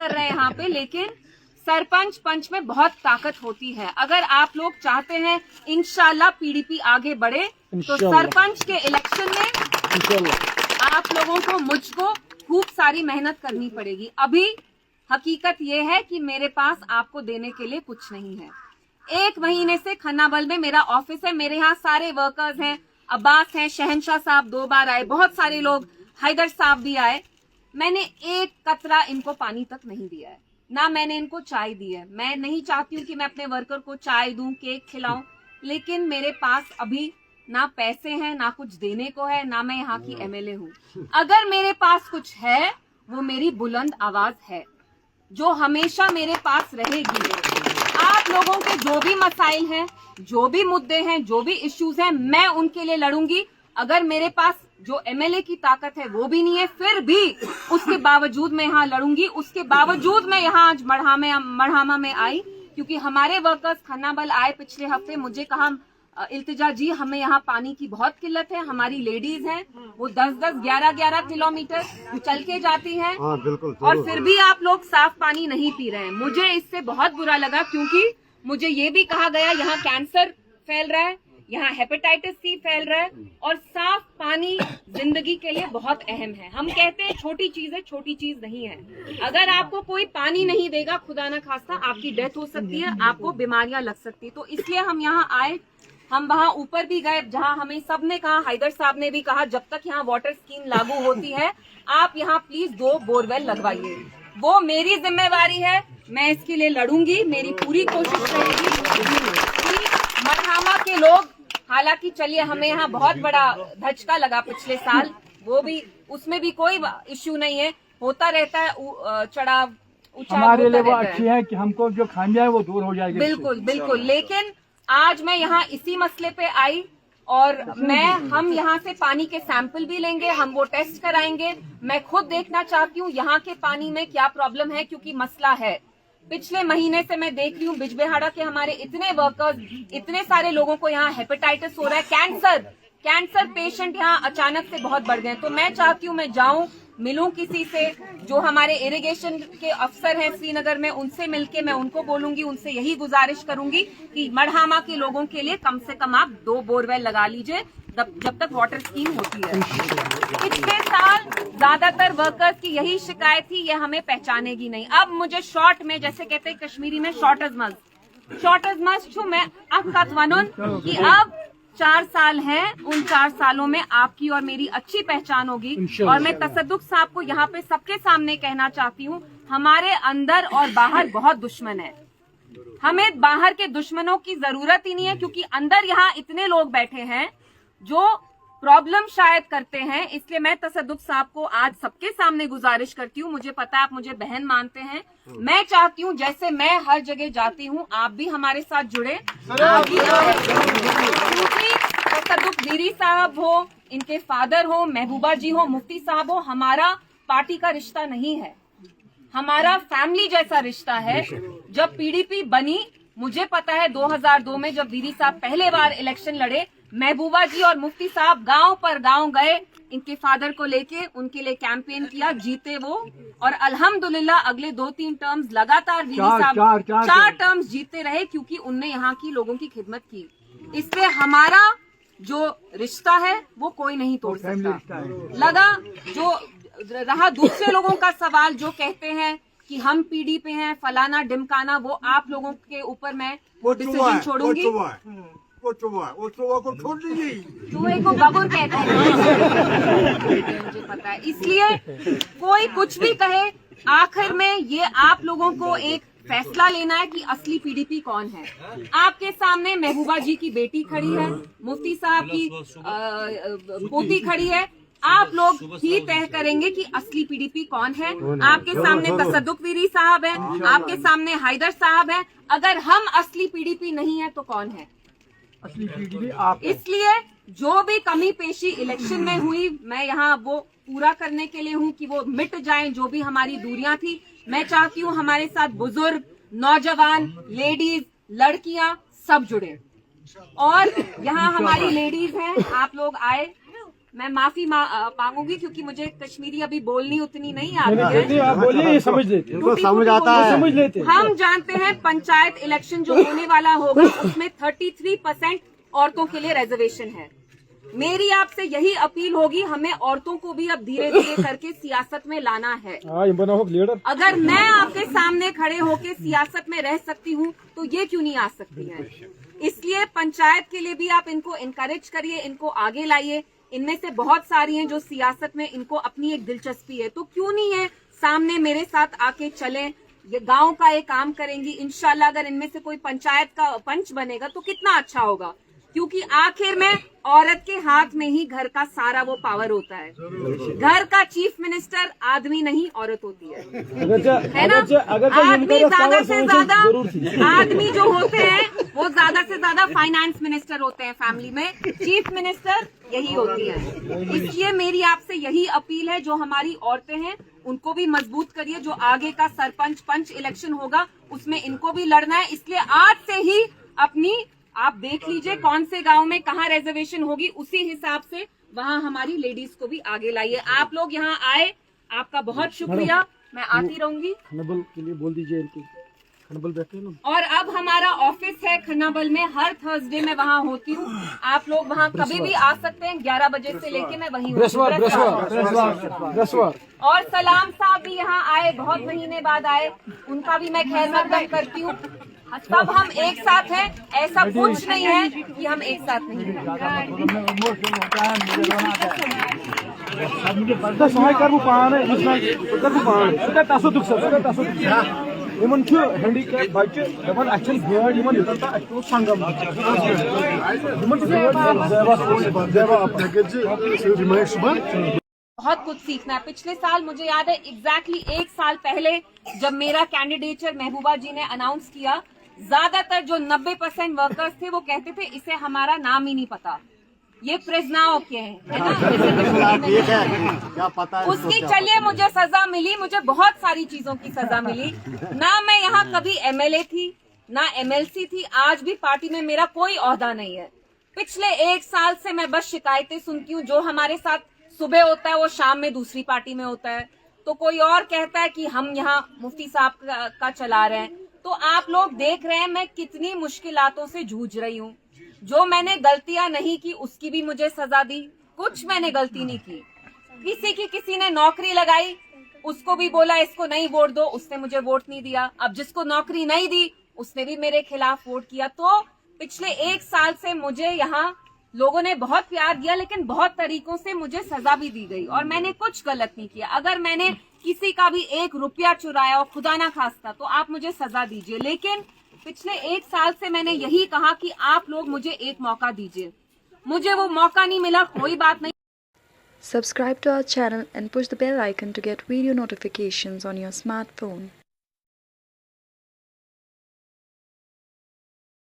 कर रहे हैं यहाँ पे, लेकिन सरपंच पंच में बहुत ताकत होती है। अगर आप लोग चाहते हैं इंशाल्लाह पीडीपी आगे बढ़े तो सरपंच के इलेक्शन में आप लोगों को, मुझको खूब सारी मेहनत करनी पड़ेगी। अभी हकीकत ये है कि मेरे पास आपको देने के लिए कुछ नहीं है। 1 महीने से खन्नाबल में मेरा ऑफिस है, मेरे यहाँ सारे वर्कर्स हैं, अब्बास हैं, शहनशाह साहब 2 बार आए, बहुत सारे लोग, हैदर साहब भी आए। मैंने 1 कतरा इनको पानी तक नहीं दिया है, ना मैंने इनको चाय दी है। मैं नहीं चाहती हूँ कि मैं अपने वर्कर को चाय दूं, केक खिलाऊं, लेकिन मेरे पास अभी ना पैसे हैं, ना कुछ देने को है, ना मैं यहाँ की एमएलए हूँ। अगर मेरे पास कुछ है वो मेरी बुलंद आवाज है, जो हमेशा मेरे पास रहेगी। आप लोगों के जो भी मसाइल हैं, जो भी मुद्दे हैं, जो भी इश्यूज हैं, मैं उनके लिए लड़ूंगी। अगर मेरे पास जो एमएलए की ताकत है वो भी नहीं है, फिर भी उसके बावजूद मैं यहाँ लड़ूंगी। उसके बावजूद मैं यहाँ आज मढ़ामा में आई, क्योंकि हमारे वर्कर्स खन्नाबल आए पिछले हफ्ते, मुझे कहा इल्तिजा जी हमें यहाँ पानी की बहुत किल्लत है। हमारी लेडीज हैं, वो 10-10, 11-11 किलोमीटर चल के जाती हैं, बिल्कुल, और फिर भी आप लोग साफ पानी नहीं पी रहे हैं। मुझे इससे बहुत बुरा लगा, क्योंकि मुझे ये भी कहा गया यहाँ कैंसर फैल रहा है, यहाँ हेपेटाइटिस सी फैल रहा है, और साफ पानी जिंदगी के लिए बहुत अहम है। हम कहते हैं छोटी चीज है, छोटी चीज नहीं है। अगर आपको कोई पानी नहीं देगा, खुदा ना खास्ता आपकी डेथ हो सकती है, आपको बीमारियां लग सकती है। तो इसलिए हम यहाँ आए। हम वहाँ ऊपर भी गए, जहाँ हमें सबने कहा, हैदर साहब ने भी कहा, जब तक यहाँ वाटर स्कीम लागू होती है आप यहाँ प्लीज 2 बोरवेल लगवाइए। वो मेरी जिम्मेवारी है, मैं इसके लिए लड़ूंगी। मेरी पूरी कोशिश रहेगी कि मढ़ामा के लोग, हालांकि चलिए हमें यहाँ बहुत बड़ा धचका लगा पिछले साल, वो भी, उसमें भी कोई इश्यू नहीं है, होता रहता है चढ़ाव उछाल हमारे लिए वो होता रहता अच्छी है कि हमको जो खामियां है वो दूर हो जाएगी। बिल्कुल बिल्कुल। लेकिन आज मैं यहाँ इसी मसले पे आई, और हम यहाँ से पानी के सैंपल भी लेंगे, हम वो टेस्ट कराएंगे। मैं खुद देखना चाहती हूँ यहाँ के पानी में क्या प्रॉब्लम है, क्योंकि मसला है। पिछले महीने से मैं देख रही हूँ बिजबेहाड़ा के हमारे इतने वर्कर्स, इतने सारे लोगों को यहाँ हेपेटाइटिस हो रहा है, कैंसर पेशेंट यहाँ अचानक से बहुत बढ़ गए। तो मैं चाहती हूँ मैं जाऊँ, मिलूं किसी से, जो हमारे इरिगेशन के अफसर हैं श्रीनगर में, उनसे मिलके मैं उनको बोलूंगी, उनसे यही गुजारिश करूंगी कि मढ़ामा के लोगों के लिए कम से कम आप 2 बोरवेल लगा लीजिए जब तक वाटर स्कीम होती है। पिछले साल ज्यादातर वर्कर्स की यही शिकायत थी, ये हमें पहचानेगी नहीं। अब मुझे शॉर्ट में, जैसे कहते हैं कश्मीरी में, शॉर्टज मस्ट छू मैं अब कतवनुन कि अब 4 साल हैं, उन 4 सालों में आपकी और मेरी अच्छी पहचान होगी। और मैं तसद्दुक साहब को यहाँ पे सबके सामने कहना चाहती हूँ, हमारे अंदर और बाहर बहुत दुश्मन है, हमें बाहर के दुश्मनों की जरूरत ही नहीं है, क्योंकि अंदर यहाँ इतने लोग बैठे हैं जो प्रॉब्लम शायद करते हैं। इसलिए मैं तसद्दुक साहब को आज सबके सामने गुजारिश करती हूँ, मुझे पता है आप मुझे बहन मानते हैं, मैं चाहती हूँ जैसे मैं हर जगह जाती हूँ आप भी हमारे साथ जुड़े। क्योंकि तसद्दुक दीरी साहब हो, इनके फादर हो, महबूबा जी हो, मुफ्ती साहब हो, हमारा पार्टी का रिश्ता नहीं है, हमारा फैमिली जैसा रिश्ता है। जब पीडीपी बनी, मुझे पता है 2002 में जब दीदी साहब पहले बार इलेक्शन लड़े, महबूबा जी और मुफ्ती साहब गांव पर गांव गए, इनके फादर को लेके उनके लिए कैंपेन किया, जीते वो। और अल्हम्दुलिल्लाह अगले 2-3 टर्म्स लगातार दीदी साहब 4 टर्म्स जीतते रहे, क्योंकि उनने यहाँ की लोगों की खिदमत की। इसलिए हमारा जो रिश्ता है वो कोई नहीं तोड़ सकता। लगा जो रहा दूसरे लोगों का सवाल, जो कहते हैं कि हम पीडी पे हैं, फलाना डिमकाना, वो आप लोगों के ऊपर मैं वो डिसीजन छोड़ूंगी। वो चुहा को छोड़ दीजिए, चूहे को बबूर कहते हैं मुझे पता है। इसलिए कोई कुछ भी कहे, आखिर में ये आप लोगों को एक फैसला लेना है कि असली पीडीपी कौन है। आपके सामने महबूबा जी की बेटी खड़ी है, मुफ्ती साहब की पोती खड़ी है, आप लोग ही तय करेंगे कि असली पीडीपी कौन है। आपके सामने तसद्दुक दीरी साहब है, आपके सामने हैदर साहब है। अगर हम असली पीडीपी नहीं है तो कौन है असली पीडीपी? आप। इसलिए जो भी कमी पेशी इलेक्शन में हुई, मैं यहाँ वो पूरा करने के लिए हूँ कि वो मिट जाएं, जो भी हमारी दूरियां थी। मैं चाहती हूँ हमारे साथ बुजुर्ग, नौजवान, लेडीज, लड़कियां सब जुड़े। और यहाँ हमारी लेडीज हैं, आप लोग आए, मैं माफी मांगूंगी क्योंकि मुझे कश्मीरी अभी बोलनी उतनी नहीं आती है। आप बोलिए, ये समझ लेते हैं। समझ आता है। समझ लेते हैं। हम जानते हैं पंचायत इलेक्शन जो होने वाला होगा उसमें 33% औरतों के लिए रिजर्वेशन है। मेरी आपसे यही अपील होगी, हमें औरतों को भी अब धीरे धीरे करके सियासत में लाना है। लीडर अगर मैं आपके सामने खड़े होकर सियासत में रह सकती हूँ तो ये क्यों नहीं आ सकती हैं? इसलिए पंचायत के लिए भी आप इनको इनकरेज करिए, इनको आगे लाइए। इनमें से बहुत सारी हैं जो सियासत में इनको अपनी एक दिलचस्पी है, तो क्यों नहीं है सामने मेरे साथ आके चलें, ये गांव का एक काम करेंगी। इंशाल्लाह अगर इनमें से कोई पंचायत का पंच बनेगा तो कितना अच्छा होगा, क्योंकि आखिर में औरत के हाथ में ही घर का सारा वो पावर होता है। घर का चीफ मिनिस्टर आदमी नहीं औरत होती है ना। आदमी ज्यादा से ज्यादा आदमी जो होते हैं वो ज्यादा से ज्यादा फाइनेंस मिनिस्टर होते हैं फैमिली में, चीफ मिनिस्टर यही होती है। इसलिए मेरी आपसे यही अपील है, जो हमारी औरतें हैं उनको भी मजबूत करिए। जो आगे का सरपंच पंच इलेक्शन होगा उसमें इनको भी लड़ना है। इसलिए आज से ही अपनी आप देख लीजिए कौन से गांव में कहाँ रिजर्वेशन होगी, उसी हिसाब से वहाँ हमारी लेडीज को भी आगे लाइए। आप लोग यहाँ आए, आपका बहुत शुक्रिया। मैं आती रहूंगी। खन्नाबल के लिए बोल दीजिए इनको, खन्नाबल बैठे हैं ना। और अब हमारा ऑफिस है खन्नाबल में, हर थर्सडे में वहाँ होती हूँ। आप लोग वहाँ कभी भी आ सकते हैं, 11 बजे से लेके मैं वहीं हूँ। और सलाम साहब भी यहाँ आए, बहुत महीने बाद आए, उनका भी मैं खैर मकदम करती हूँ। सब हम एक साथ हैं, ऐसा कुछ नहीं है कि हम एक साथ नहीं हैं। हैंडीकैप बच्चे दपान अच्छे गाड़ संगम बहुत कुछ सीखना है। पिछले साल मुझे याद है एग्जैक्टली 1 साल पहले जब मेरा कैंडिडेचर महबूबा जी ने अनाउंस किया, ज्यादातर जो 90% वर्कर्स थे वो कहते थे इसे हमारा नाम ही नहीं पता, ये प्रिजनाओं के हैं, है ना। क्या पता उसकी चलिए मुझे सजा मिली, मुझे बहुत सारी चीजों की सजा मिली। ना मैं यहाँ कभी MLA थी, ना MLC थी, आज भी पार्टी में मेरा कोई ओहदा नहीं है। पिछले 1 साल से मैं बस शिकायतें सुनती हूँ। जो हमारे साथ सुबह होता है वो शाम में दूसरी पार्टी में होता है, तो कोई और कहता है कि हम यहाँ मुफ्ती साहब का चला रहे हैं। तो आप लोग देख रहे हैं मैं कितनी मुश्किलातों से जूझ रही हूँ। जो मैंने गलतियां नहीं की उसकी भी मुझे सजा दी, कुछ मैंने गलती नहीं की। किसी ने नौकरी लगाई, उसको भी बोला इसको नहीं वोट दो, उसने मुझे वोट नहीं दिया। अब जिसको नौकरी नहीं दी उसने भी मेरे खिलाफ वोट किया। तो पिछले 1 साल से मुझे यहाँ लोगों ने बहुत प्यार दिया, लेकिन बहुत तरीकों से मुझे सजा भी दी गई और मैंने कुछ गलत नहीं किया। अगर मैंने किसी का भी 1 रुपया चुराया और खुदा ना खास्ता तो आप मुझे सजा दीजिए, लेकिन पिछले 1 साल से मैंने यही कहा कि आप लोग मुझे एक मौका दीजिए। मुझे वो मौका नहीं मिला, कोई बात नहीं। Subscribe to our channel and push the bell icon to get video notifications on your smartphone.